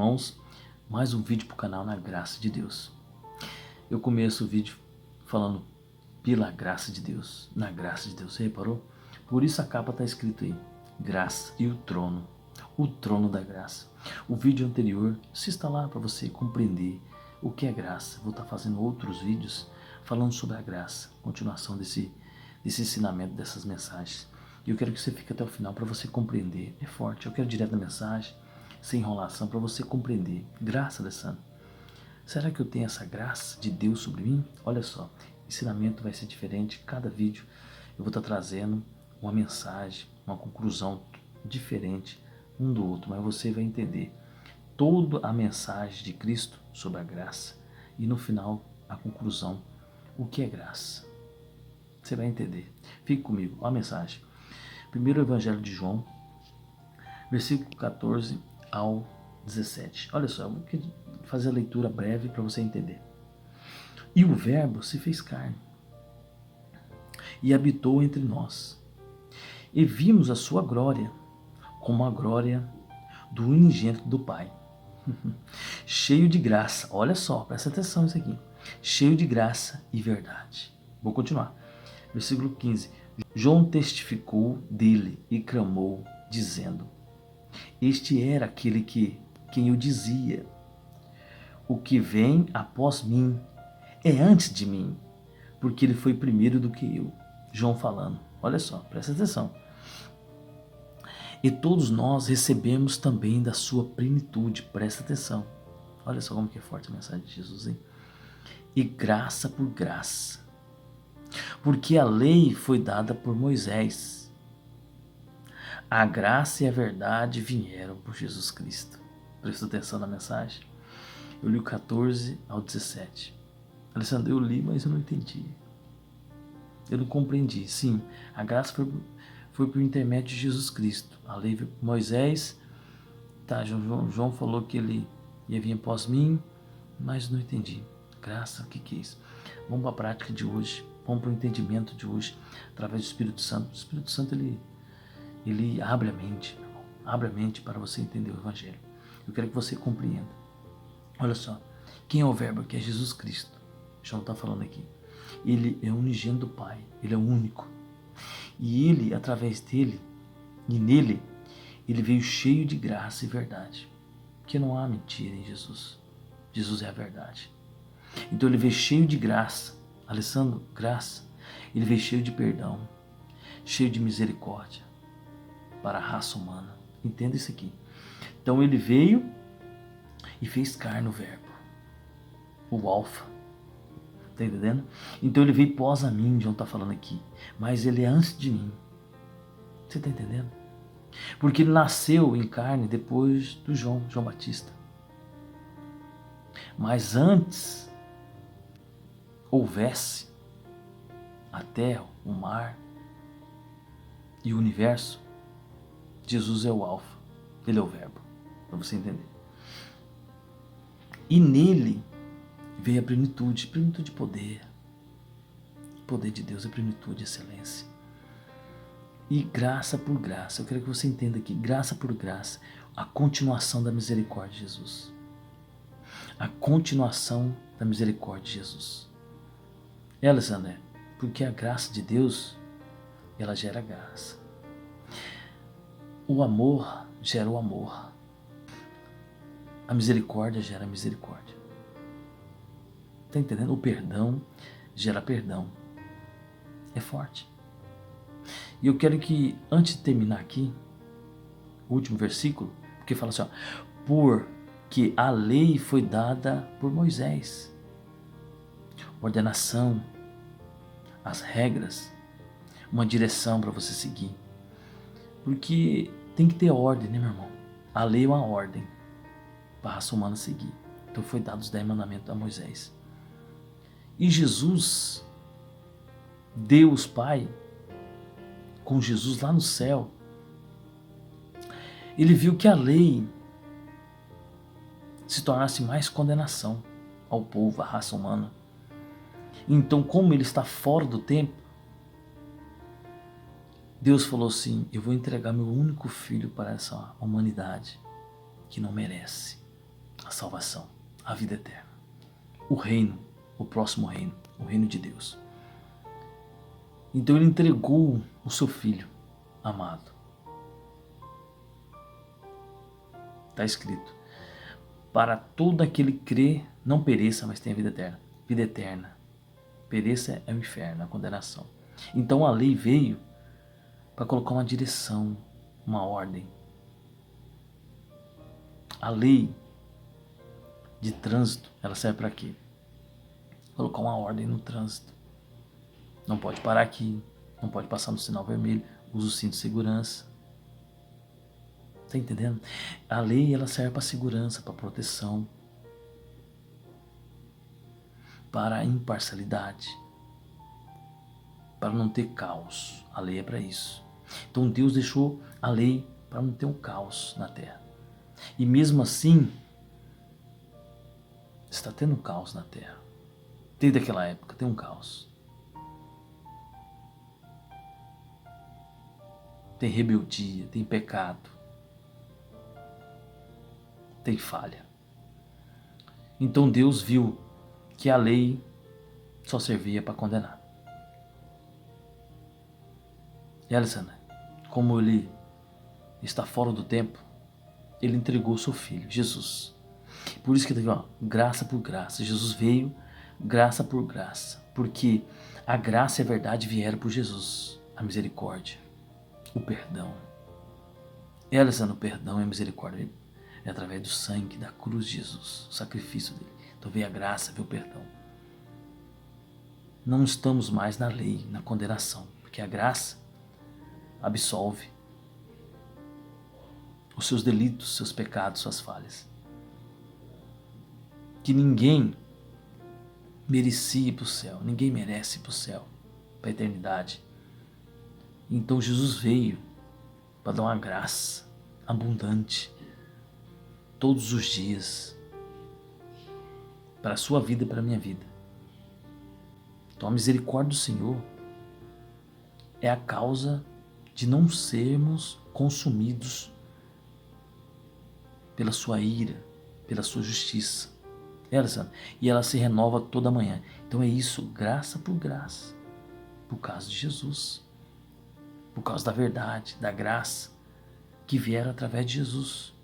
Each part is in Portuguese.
irmãos, mais um vídeo para o canal Na Graça de Deus. Eu começo o vídeo falando pela graça de Deus, na graça de Deus, você reparou? Por isso a capa está escrito aí, graça e o trono da graça. O vídeo anterior, se está lá para você compreender o que é graça. Vou estar fazendo outros vídeos falando sobre a graça, continuação desse ensinamento, dessas mensagens. E eu quero que você fique até o final para você compreender. É forte, eu quero direto na mensagem, sem enrolação, para você compreender. Graça, Alessandro. Será que eu tenho essa graça de Deus sobre mim? Olha só, ensinamento vai ser diferente. Cada vídeo eu vou estar trazendo uma mensagem, uma conclusão diferente um do outro, mas você vai entender toda a mensagem de Cristo sobre a graça e no final a conclusão, o que é graça. Você vai entender. Fique comigo, olha a mensagem. Primeiro Evangelho de João, versículo 14 ao 17. Olha só, eu vou fazer a leitura breve para você entender. E o Verbo se fez carne e habitou entre nós. E vimos a sua glória, como a glória do unigênito do Pai. Cheio de graça, olha só, presta atenção nisso aqui. Cheio de graça e verdade. Vou continuar. Versículo 15. João testificou dele e clamou, dizendo: Este era aquele quem eu dizia: o que vem após mim é antes de mim, porque ele foi primeiro do que eu. João falando. Olha só, presta atenção. E todos nós recebemos também da sua plenitude. Presta atenção. Olha só como que é forte a mensagem de Jesus, hein? E graça por graça. Porque a lei foi dada por Moisés. A graça e a verdade vieram por Jesus Cristo. Presta atenção na mensagem. Eu li o 14 ao 17. Alessandro, eu li, mas eu não entendi. Eu não compreendi. Sim, a graça foi por intermédio de Jesus Cristo. A lei veio por Moisés. Tá, João falou que ele ia vir após mim, mas não entendi. Graça, o que é isso? Vamos para a prática de hoje. Vamos para o entendimento de hoje, através do Espírito Santo. O Espírito Santo, ele abre a mente, meu irmão. Abre a mente para você entender o Evangelho. Eu quero que você compreenda. Olha só, quem é o Verbo? Que é Jesus Cristo. João está falando aqui. Ele é o unigênito do Pai. Ele é o único. E ele, através dele e nele, ele veio cheio de graça e verdade. Porque não há mentira em Jesus. Jesus é a verdade. Então ele veio cheio de graça. Alessandro, graça. Ele veio cheio de perdão, cheio de misericórdia para a raça humana. Entenda isso aqui. Então ele veio e fez carne o Verbo, o Alfa. Está entendendo? Então ele veio pós a mim, João está falando aqui. Mas ele é antes de mim. Você está entendendo? Porque ele nasceu em carne depois do João Batista. Mas antes houvesse a terra, o mar e o universo, Jesus é o Alfa, ele é o Verbo, para você entender. E nele veio a plenitude de poder. O poder de Deus é plenitude, excelência. E graça por graça, eu quero que você entenda aqui, graça por graça, a continuação da misericórdia de Jesus. A continuação da misericórdia de Jesus. Alessandro, porque a graça de Deus, ela gera graça. O amor gera o amor. A misericórdia gera misericórdia. Está entendendo? O perdão gera perdão. É forte. E eu quero que, antes de terminar aqui, o último versículo, porque fala assim, ó, porque a lei foi dada por Moisés. Ordenação, as regras, uma direção para você seguir. Porque tem que ter ordem, né, meu irmão? A lei é uma ordem para a raça humana seguir. Então foi dado os 10 mandamentos a Moisés. E Jesus, Deus Pai, com Jesus lá no céu, ele viu que a lei se tornasse mais condenação ao povo, à raça humana. Então, como ele está fora do tempo, Deus falou assim, eu vou entregar meu único filho para essa humanidade que não merece. salvação, a vida eterna, o reino, o próximo reino, o reino de Deus. Então ele entregou o seu filho amado. Está escrito: para todo aquele que crê, não pereça, mas tenha vida eterna. Vida eterna. Pereça é o inferno, a condenação. Então a lei veio para colocar uma direção, uma ordem. A lei de trânsito, ela serve para quê? Colocar uma ordem no trânsito. Não pode parar aqui, não pode passar no sinal vermelho, usa o cinto de segurança. Tá entendendo? A lei, ela serve para segurança, para proteção, para imparcialidade, para não ter caos. A lei é para isso. Então Deus deixou a lei para não ter um caos na terra. E mesmo assim, está tendo um caos na terra. Desde aquela época tem um caos. Tem rebeldia, tem pecado, tem falha. Então Deus viu que a lei só servia para condenar. E Alessandra, como ele está fora do tempo, ele entregou o seu filho, Jesus. Por isso que teve, graça por graça. Jesus veio, graça por graça. Porque a graça e a verdade vieram por Jesus. A misericórdia, o perdão. E Alessandra, o perdão e a misericórdia é através do sangue, da cruz de Jesus, o sacrifício dele. Então veio a graça, veio o perdão. Não estamos mais na lei, na condenação, porque a graça absolve os seus delitos, seus pecados, suas falhas. Que ninguém merecia ir para o céu, ninguém merece ir para o céu, para a eternidade. Então Jesus veio para dar uma graça abundante, todos os dias, para a sua vida e para a minha vida. Então a misericórdia do Senhor é a causa de não sermos consumidos pela sua ira, pela sua justiça. E ela se renova toda manhã. Então é isso, graça por graça, por causa de Jesus, por causa da verdade, da graça que vieram através de Jesus.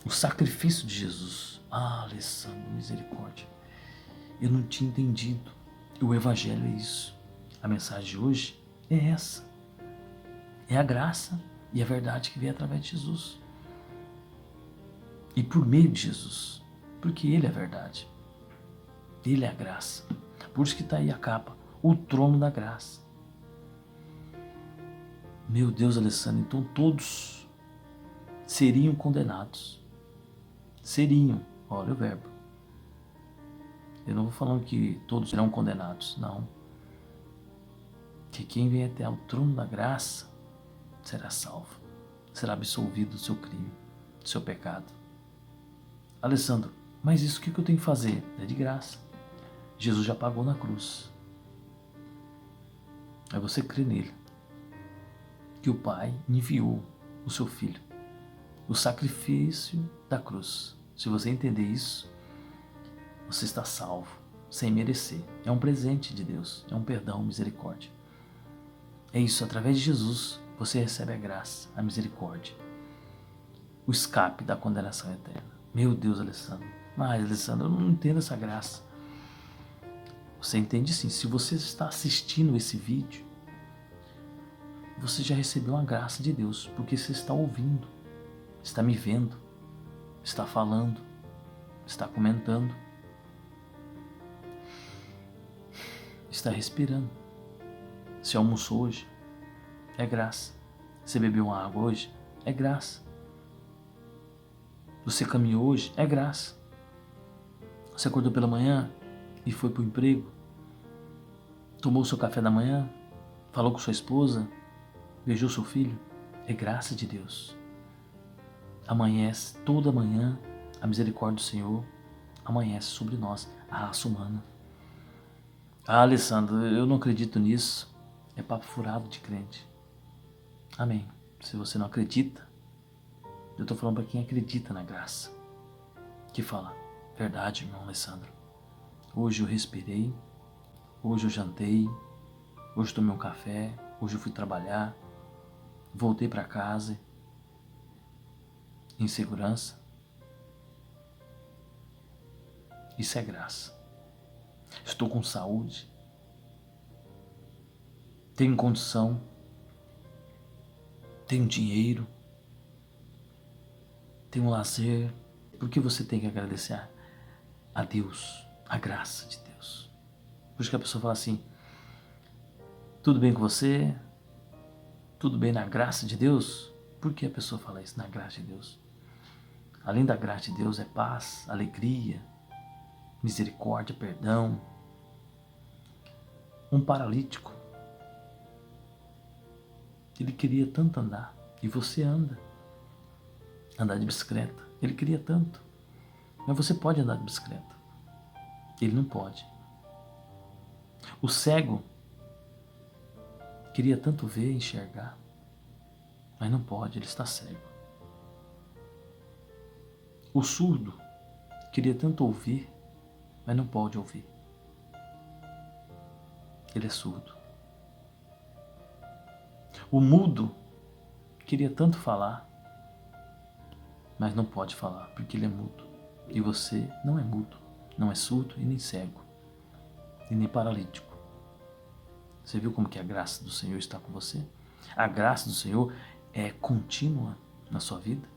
O sacrifício de Jesus. Alessandro, misericórdia. Eu não tinha entendido. O Evangelho é isso. A mensagem de hoje é essa. É a graça e a verdade que veio através de Jesus. E por meio de Jesus. Porque Ele é a verdade. Ele é a graça. Por isso que está aí a capa. O trono da graça. Meu Deus, Alessandro, então todos seriam condenados. Seriam. Olha o verbo. Eu não vou falando que todos serão condenados, não. Que quem vem até ao trono da graça será salvo. Será absolvido do seu crime, do seu pecado. Alessandro, mas isso o que eu tenho que fazer? É de graça. Jesus já pagou na cruz. É você crer nele. Que o Pai enviou o seu Filho. O sacrifício da cruz. Se você entender isso, você está salvo, sem merecer. É um presente de Deus, é um perdão, misericórdia. É isso, através de Jesus, você recebe a graça, a misericórdia, o escape da condenação eterna. Meu Deus, Alessandro. Mas, Alessandro, eu não entendo essa graça. Você entende sim. Se você está assistindo esse vídeo, você já recebeu a graça de Deus, porque você está ouvindo, está me vendo, está falando, está comentando, está respirando. Você almoçou hoje, é graça. Você bebeu uma água hoje, é graça. Você caminhou hoje, é graça. Você acordou pela manhã e foi para o emprego, tomou o seu café da manhã, falou com sua esposa, beijou seu filho, é graça de Deus. Amanhece, toda manhã, a misericórdia do Senhor amanhece sobre nós, a raça humana. Ah, Alessandro, eu não acredito nisso. É papo furado de crente. Amém. Se você não acredita, eu estou falando para quem acredita na graça. que fala: verdade, irmão Alessandro. Hoje eu respirei, hoje eu jantei, hoje tomei um café, hoje eu fui trabalhar, voltei para casa em segurança. Isso é graça. Estou com saúde, tenho condição, tenho dinheiro, tenho lazer. Por que você tem que agradecer a Deus, a graça de Deus? Por isso que a pessoa fala assim: tudo bem com você? Tudo bem na graça de Deus? Por que a pessoa fala isso, na graça de Deus? Além da graça de Deus é paz, alegria, misericórdia, perdão. Um paralítico, ele queria tanto andar, e você andar de bicicleta. Ele queria tanto, mas você pode andar de bicicleta. Ele não pode. O cego queria tanto ver, enxergar, mas não pode, ele está cego. O surdo queria tanto ouvir, mas não pode ouvir. Ele é surdo. O mudo queria tanto falar, mas não pode falar, porque ele é mudo. E você não é mudo, não é surdo e nem cego, e nem paralítico. Você viu como que a graça do Senhor está com você? A graça do Senhor é contínua na sua vida.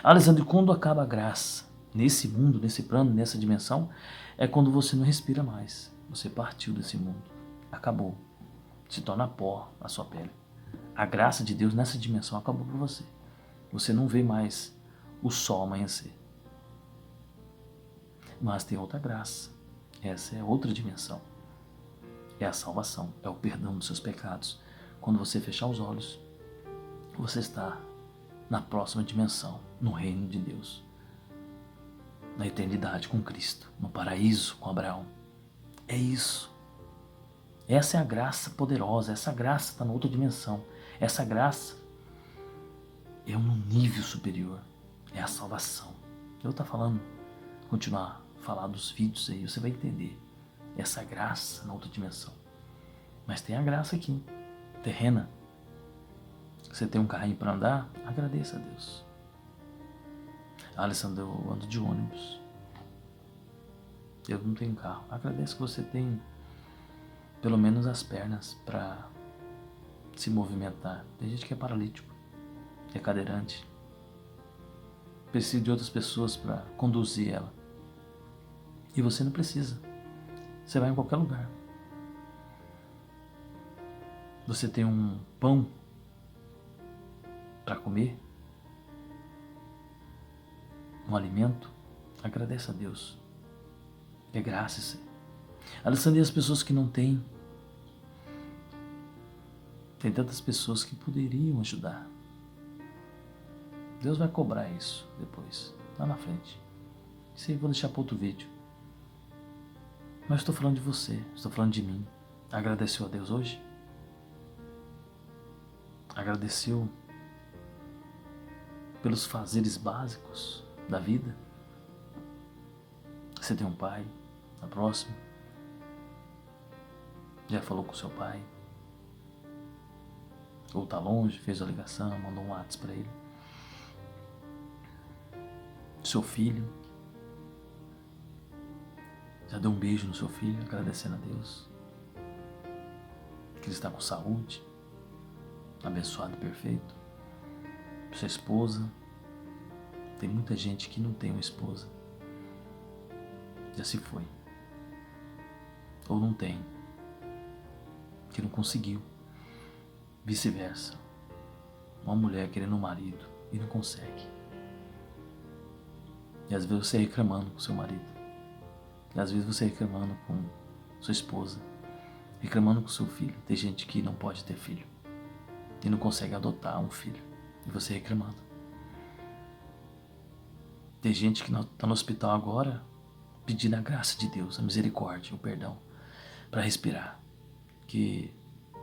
Alessandro, quando acaba a graça? Nesse mundo, nesse plano, nessa dimensão, é quando você não respira mais. Você partiu desse mundo. Acabou. Se torna pó a sua pele. A graça de Deus nessa dimensão acabou por você. Você não vê mais o sol amanhecer. Mas tem outra graça. Essa é outra dimensão. É a salvação, é o perdão dos seus pecados. Quando você fechar os olhos, você está na próxima dimensão, no reino de Deus. Na eternidade com Cristo, no paraíso com Abraão. É isso. Essa é a graça poderosa, essa graça está na outra dimensão. Essa graça é um nível superior, é a salvação. Eu estou falando, continuar a falar dos vídeos aí, você vai entender. Essa graça na outra dimensão. Mas tem a graça aqui, terrena. Você tem um carrinho para andar? Agradeça a Deus. Alessandro, eu ando de ônibus. Eu não tenho carro. Agradeço que você tem pelo menos as pernas para se movimentar. Tem gente que é paralítico, é cadeirante. Precisa de outras pessoas para conduzir ela. E você não precisa. Você vai em qualquer lugar. Você tem um pão para comer, um alimento, agradeça a Deus. É graça isso aí. Alessandro, e as pessoas que não têm? Tem tantas pessoas que poderiam ajudar. Deus vai cobrar isso depois, lá na frente. Isso aí eu vou deixar para outro vídeo. Mas estou falando de você, estou falando de mim. Agradeceu a Deus hoje? Agradeceu pelos fazeres básicos da vida? Você tem um pai, tá próximo? Já falou com seu pai? Ou tá longe, fez a ligação, mandou um WhatsApp para ele? Seu filho? Já deu um beijo no seu filho, agradecendo a Deus? Que ele está com saúde, abençoado e perfeito? Sua esposa? Tem muita gente que não tem uma esposa. Já se foi. Ou não tem. Que não conseguiu. Vice-versa. Uma mulher querendo um marido e não consegue. E às vezes você reclamando com seu marido. E às vezes você reclamando com sua esposa. Reclamando com seu filho. Tem gente que não pode ter filho. E não consegue adotar um filho. E você reclamando. Tem gente que está no hospital agora pedindo a graça de Deus, a misericórdia, o perdão, para respirar. Que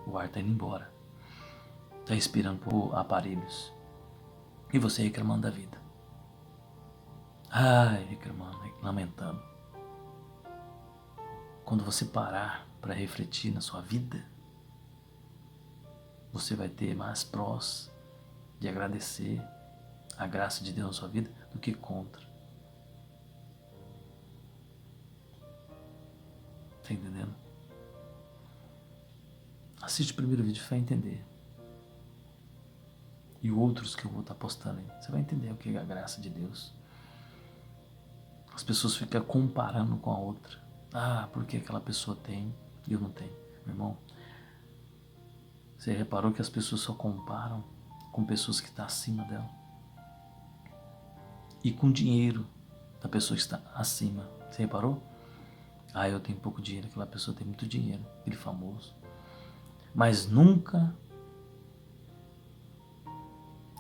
o ar está indo embora. Está respirando por aparelhos. E você reclamando da vida. Ai, reclamando, lamentando. Quando você parar para refletir na sua vida, você vai ter mais prós de agradecer a graça de Deus na sua vida do que contra. Tá entendendo? Assiste o primeiro vídeo, você vai entender. E outros que eu vou estar postando aí. Você vai entender o que é a graça de Deus. As pessoas ficam comparando com a outra. Ah, porque aquela pessoa tem e eu não tenho. Meu irmão, você reparou que as pessoas só comparam com pessoas que estão acima dela? E com o dinheiro da pessoa que está acima. Você reparou? Ah, eu tenho pouco dinheiro, aquela pessoa tem muito dinheiro, ele é famoso. Mas nunca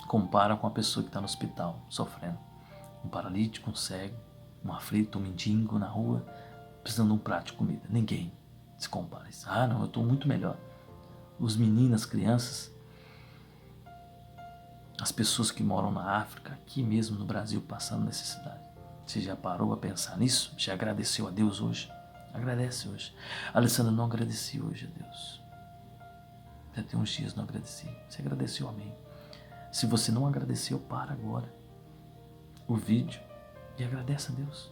compara com a pessoa que está no hospital, sofrendo. Um paralítico, um cego, um aflito, um mendigo na rua, precisando de um prato de comida. Ninguém se compara. Ah, não, eu estou muito melhor. Os meninos, as crianças, as pessoas que moram na África, aqui mesmo no Brasil, passando necessidade. Você já parou a pensar nisso? Já agradeceu a Deus hoje? Agradece hoje. Alessandra, não agradeci hoje a Deus. Já tem uns dias não agradeci. Você agradeceu, amém. Se você não agradeceu, para agora o vídeo e agradece a Deus.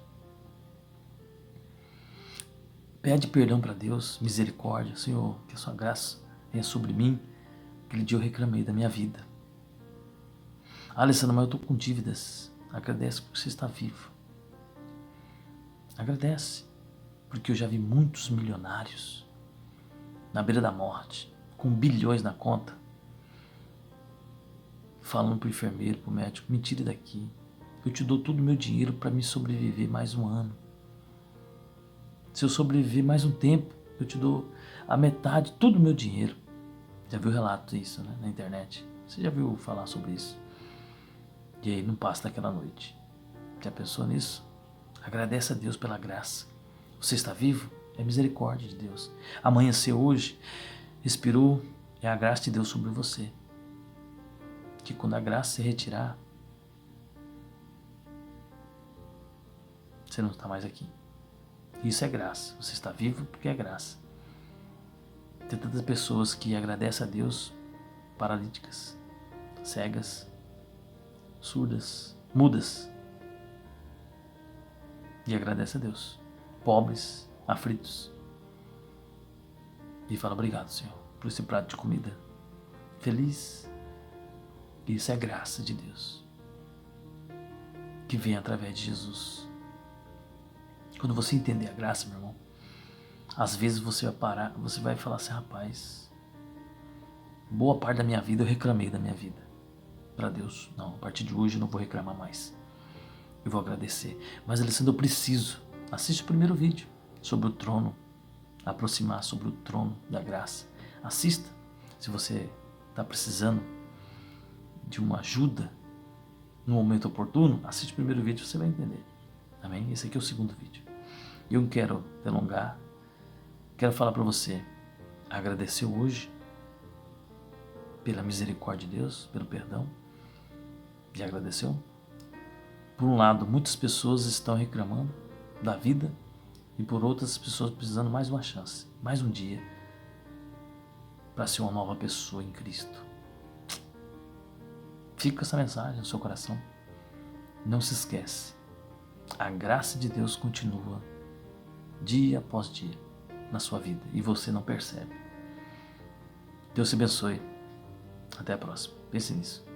Pede perdão para Deus, misericórdia. Senhor, que a sua graça venha sobre mim. Aquele dia eu reclamei da minha vida. Alessandra, mas eu estou com dívidas. Agradece porque você está vivo. Agradece, porque eu já vi muitos milionários na beira da morte, com bilhões na conta, falando para o enfermeiro, para o médico, me tire daqui. Eu te dou todo o meu dinheiro para me sobreviver mais um ano. Se eu sobreviver mais um tempo, eu te dou a metade, todo o meu dinheiro. Já viu relato disso, né, na internet? Você já viu falar sobre isso? E aí não passa daquela noite. Já pensou nisso? Agradece a Deus pela graça. Você está vivo? É misericórdia de Deus. Amanheceu hoje, respirou, é a graça de Deus sobre você. Que quando a graça se retirar, você não está mais aqui. Isso é graça. Você está vivo porque é graça. Tem tantas pessoas que agradecem a Deus, paralíticas, cegas, surdas, mudas, e agradece a Deus, pobres, aflitos, e fala obrigado, Senhor, por esse prato de comida, feliz. Isso é graça de Deus, que vem através de Jesus. Quando você entender a graça, meu irmão, às vezes você vai parar, você vai falar assim, rapaz, boa parte da minha vida eu reclamei da minha vida para Deus. Não, a partir de hoje eu não vou reclamar mais. Eu vou agradecer. Mas, Alessandro, eu preciso. Assiste o primeiro vídeo sobre o trono. Aproximar sobre o trono da graça. Assista. Se você está precisando de uma ajuda no momento oportuno, assiste o primeiro vídeo, você vai entender. Amém? Esse aqui é o segundo vídeo. Eu não quero delongar. Quero falar para você. Agradeceu hoje pela misericórdia de Deus, pelo perdão. Já agradeceu? Por um lado, muitas pessoas estão reclamando da vida e por outras pessoas precisando mais uma chance, mais um dia para ser uma nova pessoa em Cristo. Fica com essa mensagem no seu coração. Não se esquece, a graça de Deus continua dia após dia na sua vida e você não percebe. Deus te abençoe. Até a próxima. Pense nisso.